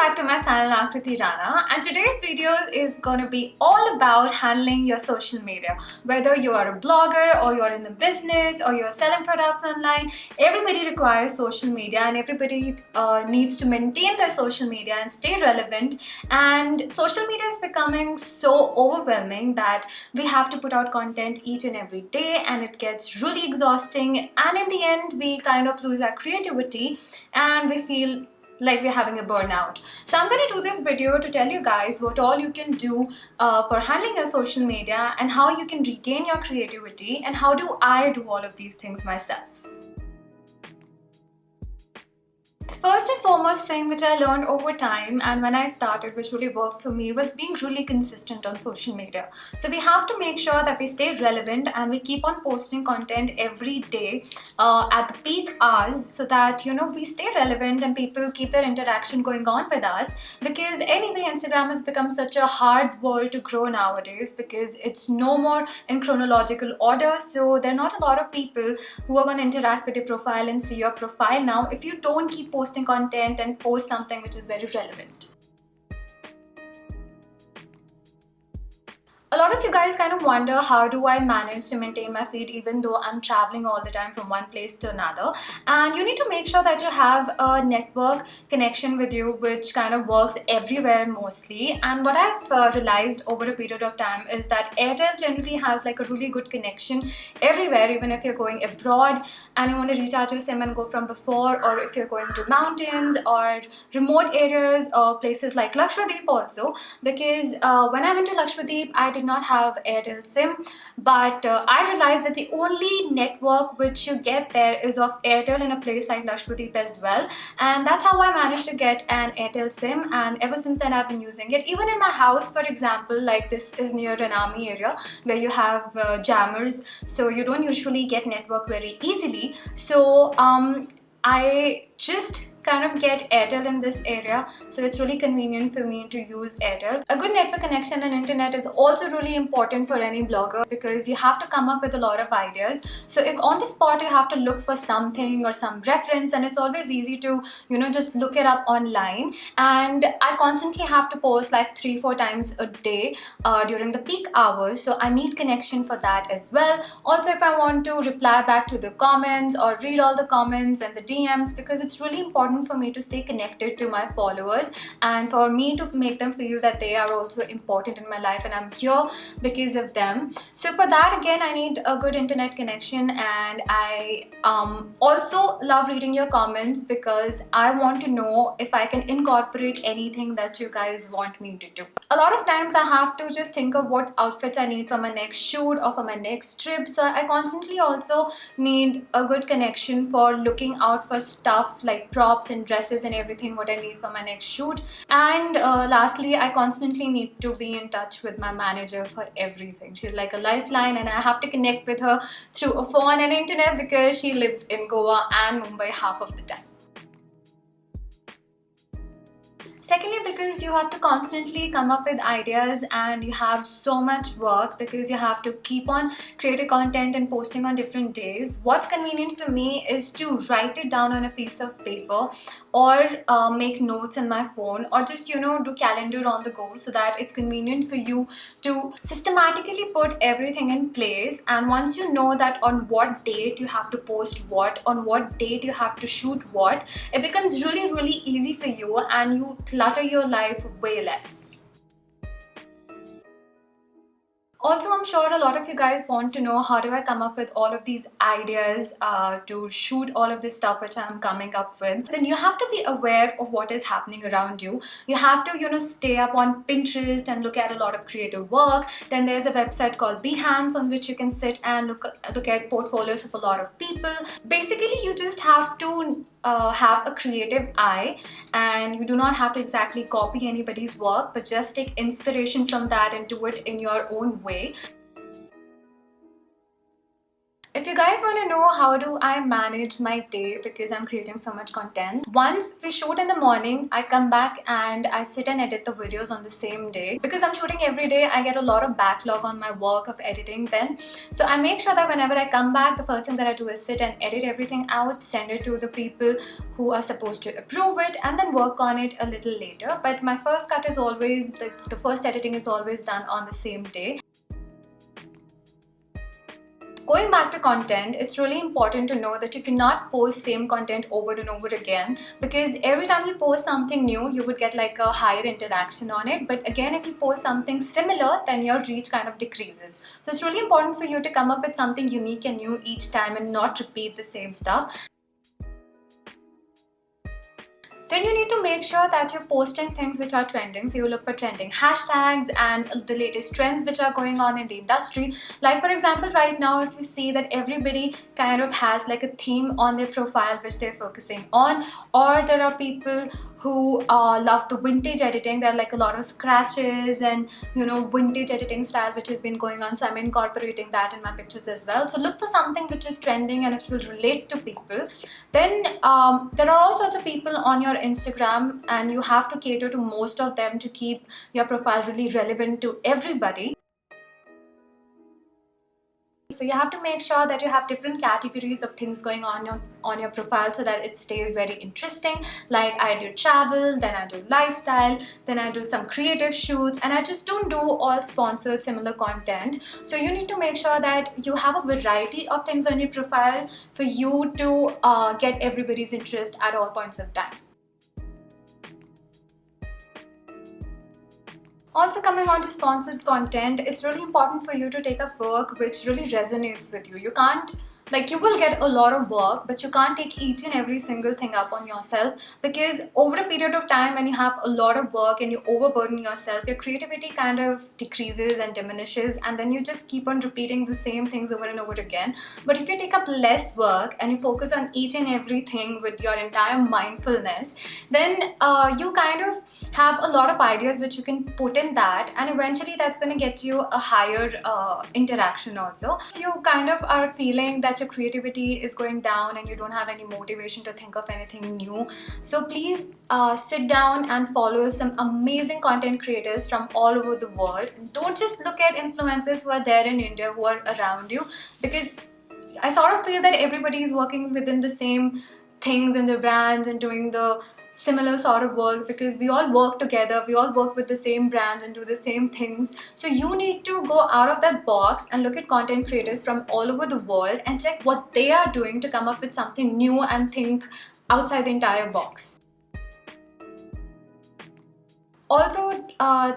back to my channel Aakriti Rana, and today's video is going to be all about handling your social media. Whether you are a blogger or you're in the business or you're selling products online, everybody requires social media and everybody needs to maintain their social media and stay relevant. And social media is becoming so overwhelming that we have to put out content each and every day, and it gets really exhausting, and in the end we kind of lose our creativity and we feel like we're having a burnout. So I'm going to do this video to tell you guys what all you can do for handling your social media and how you can regain your creativity, and how do I do all of these things myself. First and foremost thing which I learned over time and when I started, which really worked for me, was being really consistent on social media. So we have to make sure that we stay relevant and we keep on posting content every day at the peak hours, so that we stay relevant and people keep their interaction going on with us. Because anyway, Instagram has become such a hard world to grow nowadays because it's no more in chronological order. So there are not a lot of people who are going to interact with your profile and see your profile now if you don't keep posting content and post something which is very relevant. A lot of you guys kind of wonder, how do I manage to maintain my feed even though I'm traveling all the time from one place to another? And you need to make sure that you have a network connection with you which kind of works everywhere mostly. And what I've realized over a period of time is that Airtel generally has like a really good connection everywhere, even if you're going abroad and you want to recharge your SIM and go from before, or if you're going to mountains or remote areas or places like Lakshadweep also. Because when I went to Lakshadweep, I did not have Airtel SIM, but I realized that the only network which you get there is of Airtel in a place like Lakshadweep as well, and that's how I managed to get an Airtel SIM. And ever since then I've been using it. Even in my house, for example, like this is near Rana area where you have jammers, so you don't usually get network very easily. So I just kind of get Airtel in this area, so it's really convenient for me to use Airtel. A good network connection and internet is also really important for any blogger because you have to come up with a lot of ideas. So if on the spot you have to look for something or some reference, and it's always easy to just look it up online. And I constantly have to post like 3-4 times a day during the peak hours, so I need connection for that as well. Also, if I want to reply back to the comments or read all the comments and the DMs, because it's really important for me to stay connected to my followers and for me to make them feel that they are also important in my life and I'm here because of them. So for that, again, I need a good internet connection. And I also love reading your comments because I want to know if I can incorporate anything that you guys want me to do. A lot of times I have to just think of what outfits I need for my next shoot or for my next trip, so I constantly also need a good connection for looking out for stuff like props and dresses and everything what I need for my next shoot. And lastly, I constantly need to be in touch with my manager for everything. She's like a lifeline, and I have to connect with her through a phone and internet because she lives in Goa and Mumbai half of the time. Secondly, because you have to constantly come up with ideas and you have so much work because you have to keep on creating content and posting on different days. What's convenient for me is to write it down on a piece of paper or make notes in my phone, or just do calendar on the go, so that it's convenient for you to systematically put everything in place. And once you know that on what date you have to post what, on what date you have to shoot what, it becomes really easy for you and you clutter your life way less. Also, I'm sure a lot of you guys want to know, how do I come up with all of these ideas to shoot all of this stuff which I'm coming up with? Then you have to be aware of what is happening around you. You have to, stay up on Pinterest and look at a lot of creative work. Then there's a website called Behance on which you can sit and look at portfolios of a lot of people. Basically, you just have to have a creative eye, and you do not have to exactly copy anybody's work, but just take inspiration from that and do it in your own way. If you guys want to know how do I manage my day because I'm creating so much content, once we shoot in the morning, I come back and I sit and edit the videos on the same day. Because I'm shooting every day, I get a lot of backlog on my work of editing then. So I make sure that whenever I come back, the first thing that I do is sit and edit everything out, send it to the people who are supposed to approve it, and then work on it a little later. But my first cut is always, the first editing is always done on the same day. Going back to content, it's really important to know that you cannot post same content over and over again, because every time you post something new, you would get like a higher interaction on it. But again, if you post something similar, then your reach kind of decreases. So it's really important for you to come up with something unique and new each time and not repeat the same stuff. Then you need to make sure that you're posting things which are trending. So you look for trending hashtags and the latest trends which are going on in the industry. Like for example, right now, if you see that everybody kind of has like a theme on their profile which they're focusing on, or there are people who love the vintage editing. There are like a lot of scratches and vintage editing style which has been going on, so I'm incorporating that in my pictures as well. So look for something which is trending and it will relate to people. Then there are all sorts of people on your Instagram, and you have to cater to most of them to keep your profile really relevant to everybody. So you have to make sure that you have different categories of things going on your profile so that it stays very interesting. Like I do travel, then I do lifestyle, then I do some creative shoots, and I just don't do all sponsored similar content. So you need to make sure that you have a variety of things on your profile for you to get everybody's interest at all points of time. Also, coming on to sponsored content, it's really important for you to take up work which really resonates with you. You can't, you will get a lot of work, but you can't take each and every single thing up on yourself, because over a period of time when you have a lot of work and you overburden yourself, your creativity kind of decreases and diminishes, and then you just keep on repeating the same things over and over again. But if you take up less work and you focus on each and everything with your entire mindfulness, then you kind of have a lot of ideas which you can put in that, and eventually that's going to get you a higher interaction also. If you kind of are feeling that your creativity is going down and you don't have any motivation to think of anything new, so please sit down and follow some amazing content creators from all over the world. Don't just look at influencers who are there in India, who are around you, because I sort of feel that everybody is working within the same things in their brands and doing the similar sort of work, because we all work together, we all work with the same brands and do the same things. So you need to go out of that box and look at content creators from all over the world and check what they are doing to come up with something new and think outside the entire box. Also,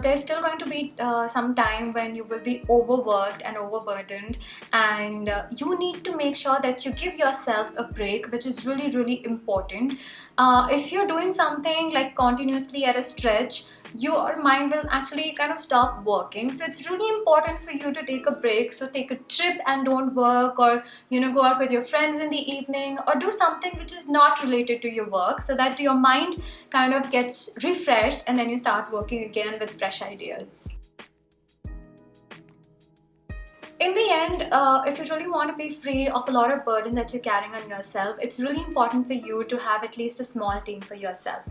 there's still going to be some time when you will be overworked and overburdened, and you need to make sure that you give yourself a break, which is really, really important. If you're doing something like continuously at a stretch, your mind will actually kind of stop working. So it's really important for you to take a break. So take a trip and don't work, or go out with your friends in the evening, or do something which is not related to your work, so that your mind kind of gets refreshed and then you start working again with fresh ideas. In the end, if you really want to be free of a lot of burden that you're carrying on yourself, it's really important for you to have at least a small team for yourself.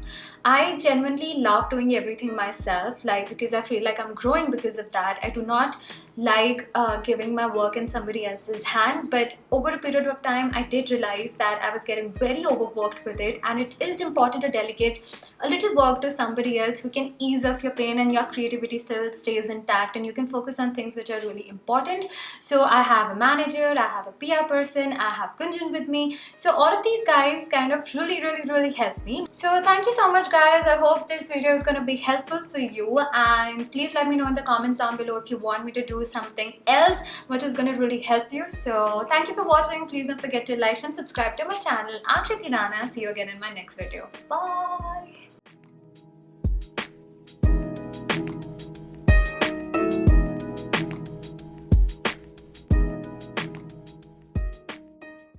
I genuinely love doing everything myself, because I feel like I'm growing because of that. I do not like giving my work in somebody else's hand, but over a period of time, I did realize that I was getting very overworked with it, and it is important to delegate a little work to somebody else who can ease off your pain, and your creativity still stays intact, and you can focus on things which are really important. So I have a manager, I have a PR person, I have Kunjan with me. So all of these guys kind of really help me. So thank you so much, guys. I hope this video is going to be helpful for you, and please let me know in the comments down below if you want me to do something else which is going to really help you. So thank you for watching. Please don't forget to like and subscribe to my channel. Aakriti Rana. See you again in my next video. Bye.